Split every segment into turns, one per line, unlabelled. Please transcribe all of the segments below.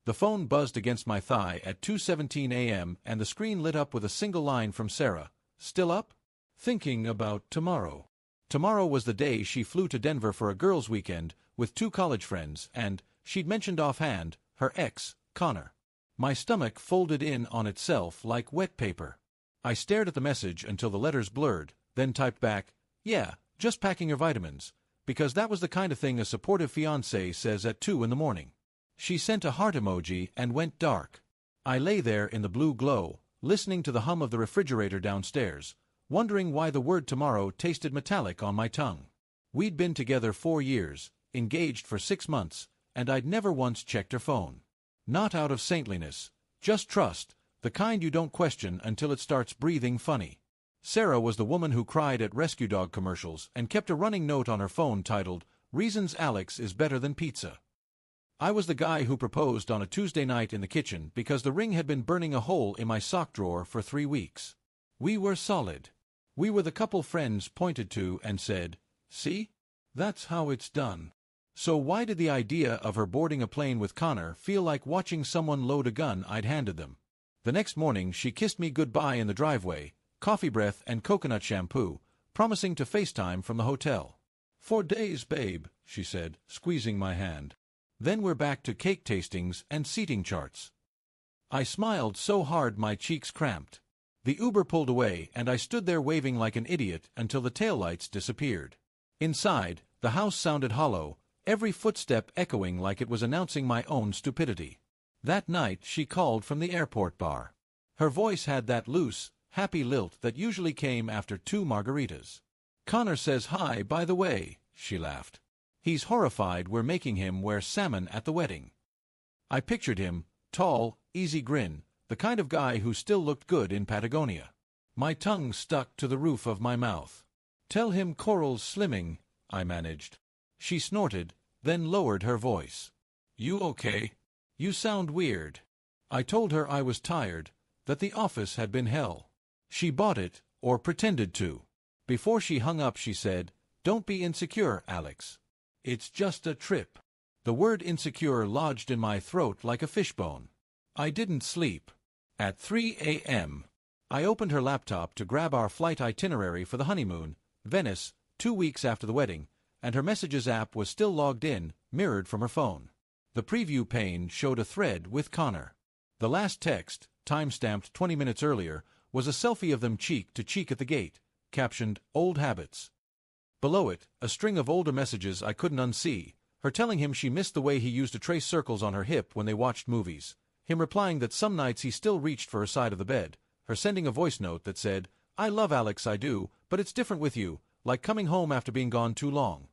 The phone buzzed against my thigh at 2:17 a.m. and the screen lit up with a single line from Sarah. Still up? Thinking about tomorrow. Tomorrow was the day she flew to Denver for a girls' weekend with 2 college friends and, she'd mentioned offhand, her ex, Connor. My stomach folded in on itself like wet paper. I stared at the message until the letters blurred, then typed back, "Yeah, just packing your vitamins," because that was the kind of thing a supportive fiancé says at 2 in the morning. She sent a heart emoji and went dark. I lay there in the blue glow, listening to the hum of the refrigerator downstairs, wondering why the word tomorrow tasted metallic on my tongue. We'd been together 4 years, engaged for 6 months, and I'd never once checked her phone. Not out of saintliness, just trust, the kind you don't question until it starts breathing funny. Sarah was the woman who cried at rescue dog commercials and kept a running note on her phone titled, "Reasons Alex is Better Than Pizza." I was the guy who proposed on a Tuesday night in the kitchen because the ring had been burning a hole in my sock drawer for 3 weeks. We were solid. We were the couple friends pointed to and said, "See? That's how it's done." So why did the idea of her boarding a plane with Connor feel like watching someone load a gun I'd handed them? The next morning she kissed me goodbye in the driveway, coffee breath and coconut shampoo, promising to FaceTime from the hotel. "4 days, babe," she said, squeezing my hand. Then we're back to cake tastings and seating charts. I smiled so hard my cheeks cramped. The Uber pulled away and I stood there waving like an idiot until the taillights disappeared. Inside, the house sounded hollow, every footstep echoing like it was announcing my own stupidity. That night she called from the airport bar. Her voice had that loose, happy lilt that usually came after 2 margaritas. "Connor says hi, by the way," she laughed. "He's horrified we're making him wear salmon at the wedding." I pictured him, tall, easy grin, the kind of guy who still looked good in Patagonia. My tongue stuck to the roof of my mouth. "Tell him Coral's slimming," I managed. She snorted, then lowered her voice. "You okay? You sound weird." I told her I was tired, that the office had been hell. She bought it, or pretended to. Before she hung up she said, "Don't be insecure, Alex. It's just a trip." The word insecure lodged in my throat like a fishbone. I didn't sleep. At 3 a.m., I opened her laptop to grab our flight itinerary for the honeymoon, Venice, 2 weeks after the wedding, and her messages app was still logged in, mirrored from her phone. The preview pane showed a thread with Connor. The last text, time-stamped 20 minutes earlier, was a selfie of them cheek to cheek at the gate, captioned, "Old Habits." Below it, a string of older messages I couldn't unsee, her telling him she missed the way he used to trace circles on her hip when they watched movies, him replying that some nights he still reached for her side of the bed, her sending a voice note that said, "I love Alex, I do, but it's different with you, like coming home after being gone too long."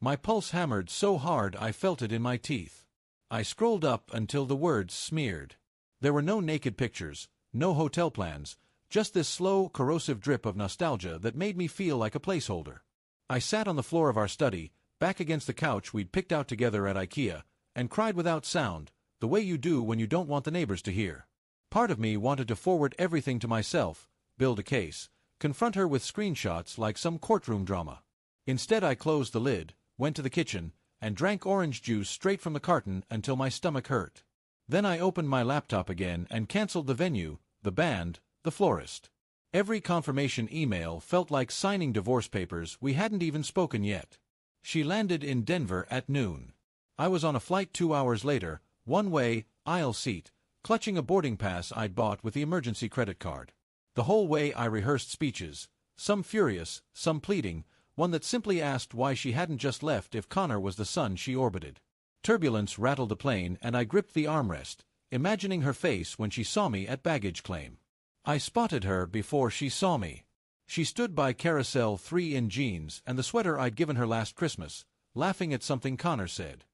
My pulse hammered so hard I felt it in my teeth. I scrolled up until the words smeared. There were no naked pictures, no hotel plans, just this slow, corrosive drip of nostalgia that made me feel like a placeholder. I sat on the floor of our study, back against the couch we'd picked out together at IKEA, and cried without sound, the way you do when you don't want the neighbors to hear. Part of me wanted to forward everything to myself, build a case, confront her with screenshots like some courtroom drama. Instead I closed the lid, went to the kitchen, and drank orange juice straight from the carton until my stomach hurt. Then I opened my laptop again and canceled the venue, the band, the florist. Every confirmation email felt like signing divorce papers we hadn't even spoken yet. She landed in Denver at noon. I was on a flight 2 hours later, one-way, aisle seat, clutching a boarding pass I'd bought with the emergency credit card. The whole way I rehearsed speeches, some furious, some pleading, one that simply asked why she hadn't just left if Connor was the sun she orbited. Turbulence rattled the plane and I gripped the armrest, imagining her face when she saw me at baggage claim. I spotted her before she saw me. She stood by Carousel 3 in jeans and the sweater I'd given her last Christmas, laughing at something Connor said.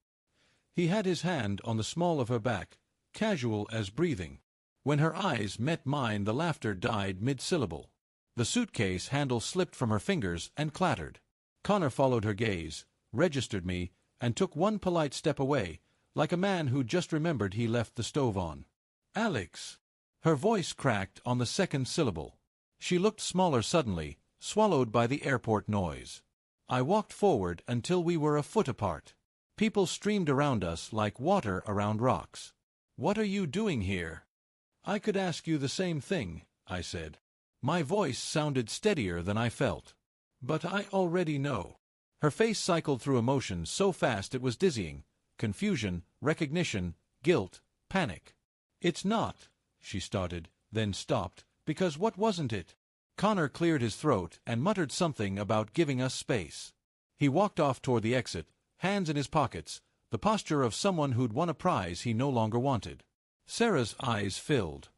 He had his hand on the small of her back, casual as breathing. When her eyes met mine the laughter died mid-syllable. The suitcase handle slipped from her fingers and clattered. Connor followed her gaze, registered me, and took one polite step away, like a man who just remembered he left the stove on. "Alex." Her voice cracked on the second syllable. She looked smaller suddenly, swallowed by the airport noise. I walked forward until we were a foot apart. People streamed around us like water around rocks. What are you doing here? I could ask you the same thing, I said. My voice sounded steadier than I felt. But I already know. Her face cycled through emotions so fast it was dizzying. Confusion, recognition, guilt, panic. It's not, she started, then stopped, because what wasn't it? Connor cleared his throat and muttered something about giving us space. He walked off toward the exit, hands in his pockets, the posture of someone who'd won a prize he no longer wanted. Sarah's eyes filled.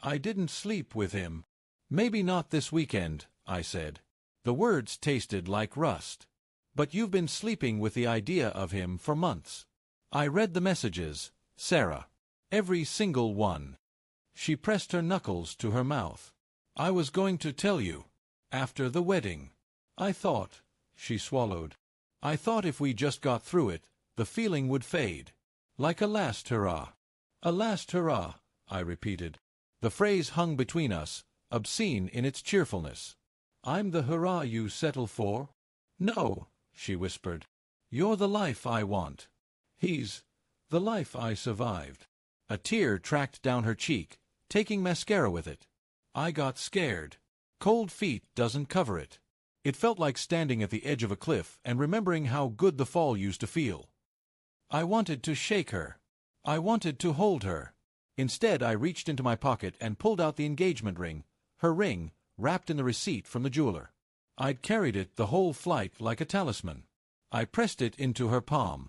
I didn't sleep with him. Maybe not this weekend, I said. The words tasted like rust. But you've been sleeping with the idea of him for months. I read the messages, Sarah. Every single one. She pressed her knuckles to her mouth. I was going to tell you. After the wedding. I thought, she swallowed. I thought if we just got through it, the feeling would fade. Like a last hurrah. A last hurrah, I repeated. The phrase hung between us, obscene in its cheerfulness. I'm the hurrah you settle for? No, she whispered. You're the life I want. He's the life I survived. A tear tracked down her cheek, taking mascara with it. I got scared. Cold feet doesn't cover it. It felt like standing at the edge of a cliff and remembering how good the fall used to feel. I wanted to shake her. I wanted to hold her. Instead, I reached into my pocket and pulled out the engagement ring, her ring, wrapped in the receipt from the jeweler. I'd carried it the whole flight like a talisman. I pressed it into her palm.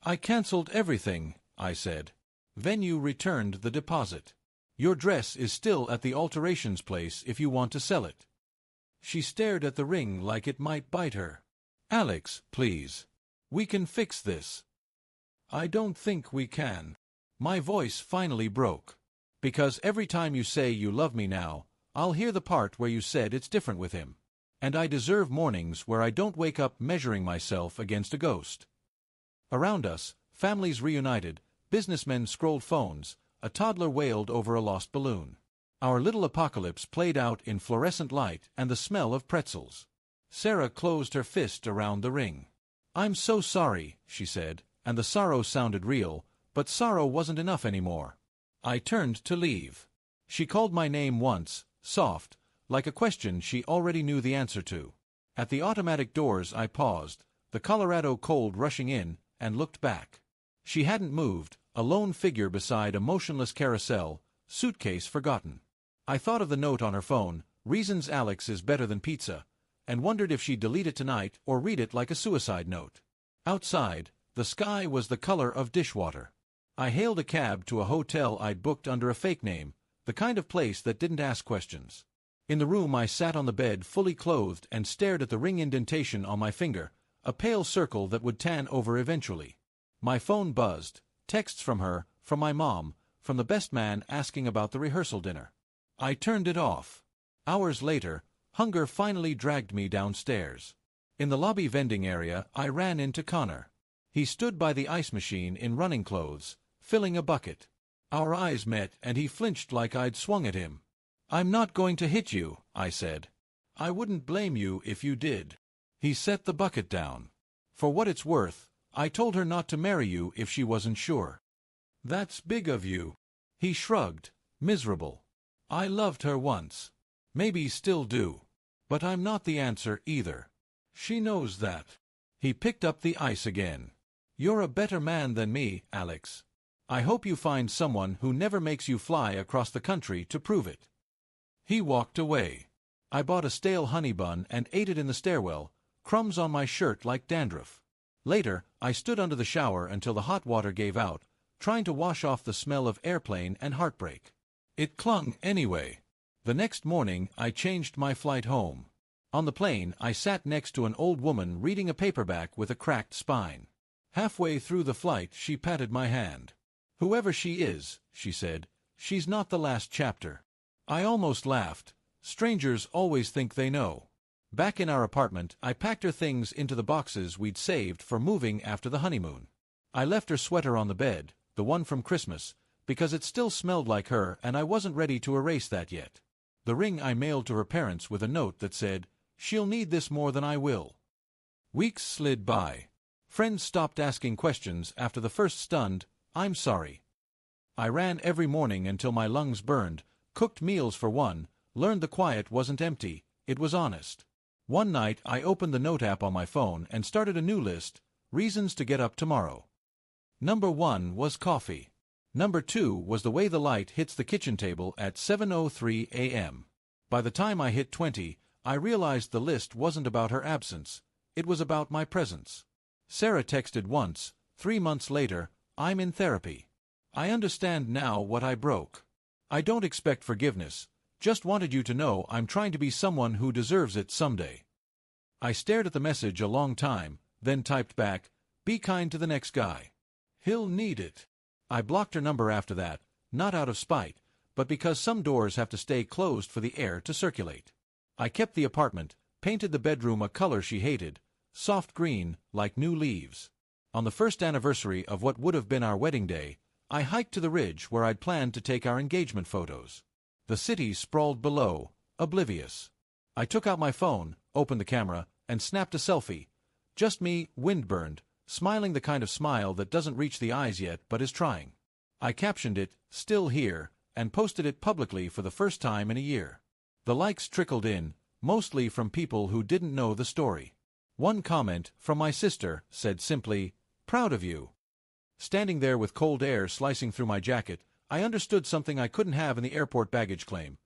I canceled everything, I said. Venue returned the deposit. Your dress is still at the alterations place if you want to sell it. She stared at the ring like it might bite her. Alex, please. We can fix this. I don't think we can. My voice finally broke. Because every time you say you love me now, I'll hear the part where you said it's different with him. And I deserve mornings where I don't wake up measuring myself against a ghost. Around us, families reunited, businessmen scrolled phones, a toddler wailed over a lost balloon. Our little apocalypse played out in fluorescent light and the smell of pretzels. Sarah closed her fist around the ring. I'm so sorry, she said, and the sorrow sounded real, but sorrow wasn't enough anymore. I turned to leave. She called my name once, soft, like a question she already knew the answer to. At the automatic doors I paused, the Colorado cold rushing in, and looked back. She hadn't moved, a lone figure beside a motionless carousel, suitcase forgotten. I thought of the note on her phone, reasons Alex is better than pizza, and wondered if she'd delete it tonight or read it like a suicide note. Outside, the sky was the color of dishwater. I hailed a cab to a hotel I'd booked under a fake name, the kind of place that didn't ask questions. In the room I sat on the bed fully clothed and stared at the ring indentation on my finger, a pale circle that would tan over eventually. My phone buzzed, texts from her, from my mom, from the best man asking about the rehearsal dinner. I turned it off. Hours later, hunger finally dragged me downstairs. In the lobby vending area, I ran into Connor. He stood by the ice machine in running clothes, filling a bucket. Our eyes met and he flinched like I'd swung at him. I'm not going to hit you, I said. I wouldn't blame you if you did. He set the bucket down. For what it's worth, I told her not to marry you if she wasn't sure. That's big of you. He shrugged, miserable. I loved her once. Maybe still do. But I'm not the answer either. She knows that. He picked up the ice again. You're a better man than me, Alex. I hope you find someone who never makes you fly across the country to prove it. He walked away. I bought a stale honey bun and ate it in the stairwell, crumbs on my shirt like dandruff. Later, I stood under the shower until the hot water gave out, trying to wash off the smell of airplane and heartbreak. It clung anyway. The next morning, I changed my flight home. On the plane, I sat next to an old woman reading a paperback with a cracked spine. Halfway through the flight, she patted my hand. Whoever she is, she said, she's not the last chapter. I almost laughed. Strangers always think they know. Back in our apartment, I packed her things into the boxes we'd saved for moving after the honeymoon. I left her sweater on the bed, the one from Christmas, because it still smelled like her and I wasn't ready to erase that yet. The ring I mailed to her parents with a note that said, "She'll need this more than I will." Weeks slid by. Friends stopped asking questions after the first stunned, "I'm sorry." I ran every morning until my lungs burned, cooked meals for one, learned the quiet wasn't empty, it was honest. One night I opened the note app on my phone and started a new list, reasons to get up tomorrow. Number 1 was coffee. Number 2 was the way the light hits the kitchen table at 7:03 a.m. By the time I hit 20, I realized the list wasn't about her absence, it was about my presence. Sarah texted once, 3 months later, "I'm in therapy. I understand now what I broke. I don't expect forgiveness, just wanted you to know I'm trying to be someone who deserves it someday." I stared at the message a long time, then typed back, "Be kind to the next guy. He'll need it." I blocked her number after that, not out of spite, but because some doors have to stay closed for the air to circulate. I kept the apartment, painted the bedroom a color she hated, soft green, like new leaves. On the first anniversary of what would have been our wedding day, I hiked to the ridge where I'd planned to take our engagement photos. The city sprawled below, oblivious. I took out my phone, opened the camera, and snapped a selfie. Just me, windburned, smiling the kind of smile that doesn't reach the eyes yet but is trying. I captioned it, "Still here," and posted it publicly for the first time in a year. The likes trickled in, mostly from people who didn't know the story. One comment, from my sister, said simply, "Proud of you." Standing there with cold air slicing through my jacket, I understood something I couldn't have in the airport baggage claim.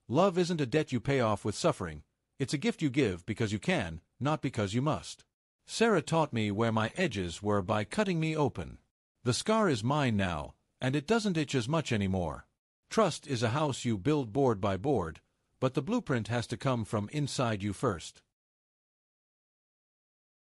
Love isn't a debt you pay off with suffering. It's a gift you give because you can, not because you must. Sarah taught me where my edges were by cutting me open. The scar is mine now, and it doesn't itch as much anymore. Trust is a house you build board by board, but the blueprint has to come from inside you first.